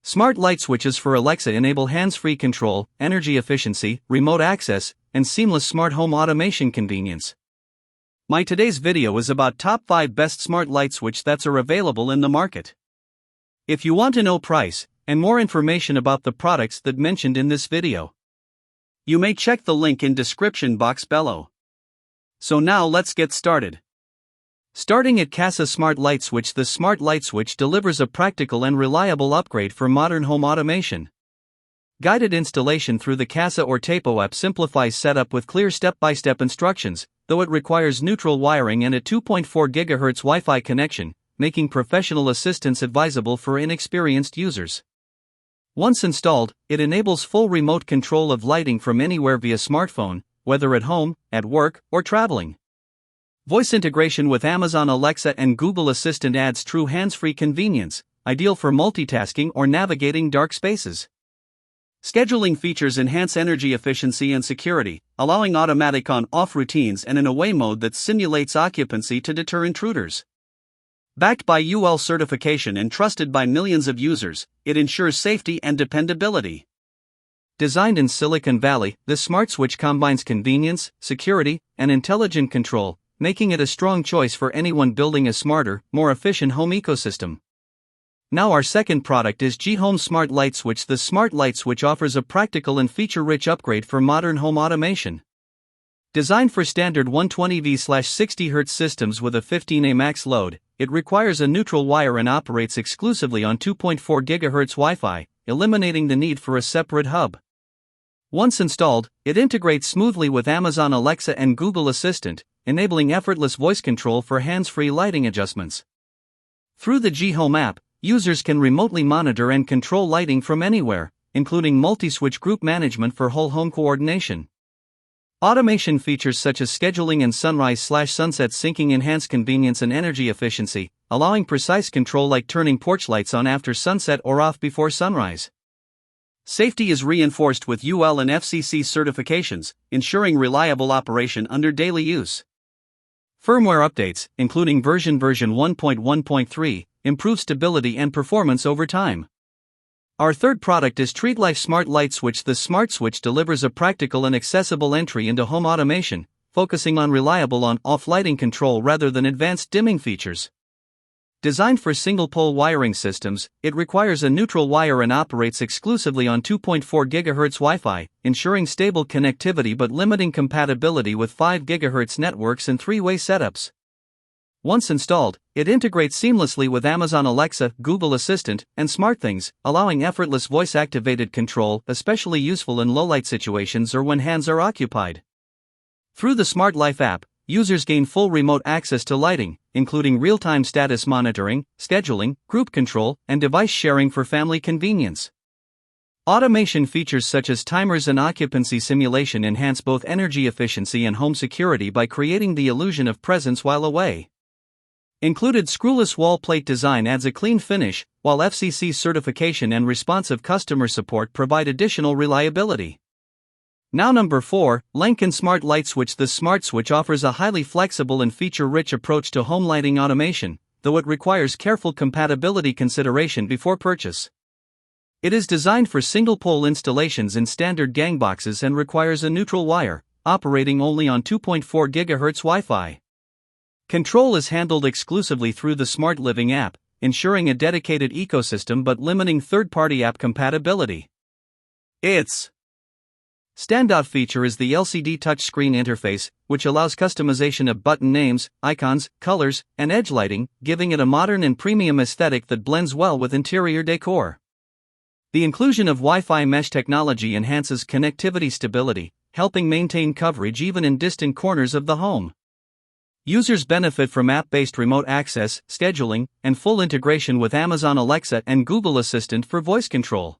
Smart light switches for Alexa enable hands-free control, energy efficiency, remote access, and seamless smart home automation convenience. My today's video is about top 5 best smart light switch that's are available in the market. If you want to know price and more information about the products that mentioned in this video, you may check the link in description box below. So now let's get started. Starting at Casa Smart Light Switch. The Smart Light Switch delivers a practical and reliable upgrade for modern home automation. Guided installation through the Casa or Tapo app simplifies setup with clear step-by-step instructions, though it requires neutral wiring and a 2.4 GHz Wi-Fi connection, making professional assistance advisable for inexperienced users. Once installed, it enables full remote control of lighting from anywhere via smartphone, whether at home, at work, or traveling. Voice integration with Amazon Alexa and Google Assistant adds true hands-free convenience, ideal for multitasking or navigating dark spaces. Scheduling features enhance energy efficiency and security, allowing automatic on-off routines and an away mode that simulates occupancy to deter intruders. Backed by UL certification and trusted by millions of users, it ensures safety and dependability. Designed in Silicon Valley, the smart switch combines convenience, security, and intelligent control, making it a strong choice for anyone building a smarter, more efficient home ecosystem. Now our second product is G-Home Smart Light Switch. The Smart Light Switch offers a practical and feature-rich upgrade for modern home automation. Designed for standard 120V/60 Hz systems with a 15A max load, it requires a neutral wire and operates exclusively on 2.4 GHz Wi-Fi, eliminating the need for a separate hub. Once installed, it integrates smoothly with Amazon Alexa and Google Assistant, enabling effortless voice control for hands-free lighting adjustments. Through the G-Home app, users can remotely monitor and control lighting from anywhere, including multi-switch group management for whole home coordination. Automation features such as scheduling and sunrise/sunset syncing enhance convenience and energy efficiency, allowing precise control like turning porch lights on after sunset or off before sunrise. Safety is reinforced with UL and FCC certifications, ensuring reliable operation under daily use. Firmware updates, including version 1.1.3, improve stability and performance over time. Our third product is TreatLife Smart Light Switch. The Smart Switch delivers a practical and accessible entry into home automation, focusing on reliable on-off lighting control rather than advanced dimming features. Designed for single-pole wiring systems, it requires a neutral wire and operates exclusively on 2.4 GHz Wi-Fi, ensuring stable connectivity but limiting compatibility with 5 GHz networks and three-way setups. Once installed, it integrates seamlessly with Amazon Alexa, Google Assistant, and SmartThings, allowing effortless voice-activated control, especially useful in low-light situations or when hands are occupied. Through the SmartLife app, users gain full remote access to lighting, including real-time status monitoring, scheduling, group control, and device sharing for family convenience. Automation features such as timers and occupancy simulation enhance both energy efficiency and home security by creating the illusion of presence while away. Included screwless wall plate design adds a clean finish, while FCC certification and responsive customer support provide additional reliability. Now number 4, Lenken Smart Light Switch. The Smart Switch offers a highly flexible and feature-rich approach to home lighting automation, though it requires careful compatibility consideration before purchase. It is designed for single-pole installations in standard gang boxes and requires a neutral wire, operating only on 2.4 GHz Wi-Fi. Control is handled exclusively through the Smart Living app, ensuring a dedicated ecosystem but limiting third-party app compatibility. Its standout feature is the LCD touchscreen interface, which allows customization of button names, icons, colors, and edge lighting, giving it a modern and premium aesthetic that blends well with interior decor. The inclusion of Wi-Fi mesh technology enhances connectivity stability, helping maintain coverage even in distant corners of the home. Users benefit from app-based remote access, scheduling, and full integration with Amazon Alexa and Google Assistant for voice control.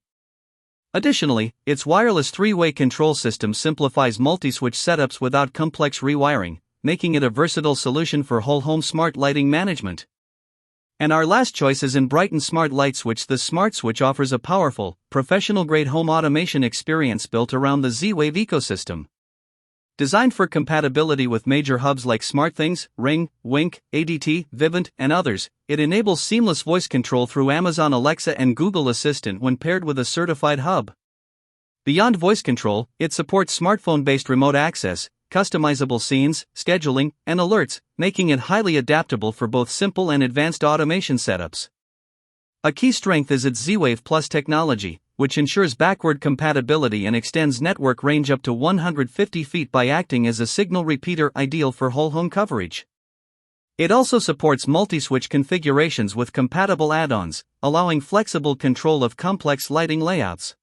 Additionally, its wireless three-way control system simplifies multi-switch setups without complex rewiring, making it a versatile solution for whole home smart lighting management. And our last choice is in Brighton Smart Light Switch. The Smart Switch offers a powerful, professional-grade home automation experience built around the Z-Wave ecosystem. Designed for compatibility with major hubs like SmartThings, Ring, Wink, ADT, Vivint, and others, it enables seamless voice control through Amazon Alexa and Google Assistant when paired with a certified hub. Beyond voice control, it supports smartphone-based remote access, customizable scenes, scheduling, and alerts, making it highly adaptable for both simple and advanced automation setups. A key strength is its Z-Wave Plus technology, which ensures backward compatibility and extends network range up to 150 feet by acting as a signal repeater, ideal for whole home coverage. It also supports multi-switch configurations with compatible add-ons, allowing flexible control of complex lighting layouts.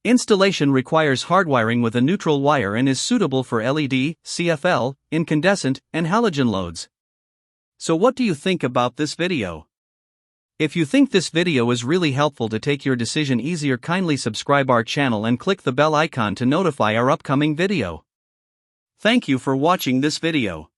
Installation requires hardwiring with a neutral wire and is suitable for LED, CFL, incandescent, and halogen loads. So what do you think about this video? If you think this video is really helpful to take your decision easier, kindly subscribe our channel and click the bell icon to notify our upcoming video. Thank you for watching this video.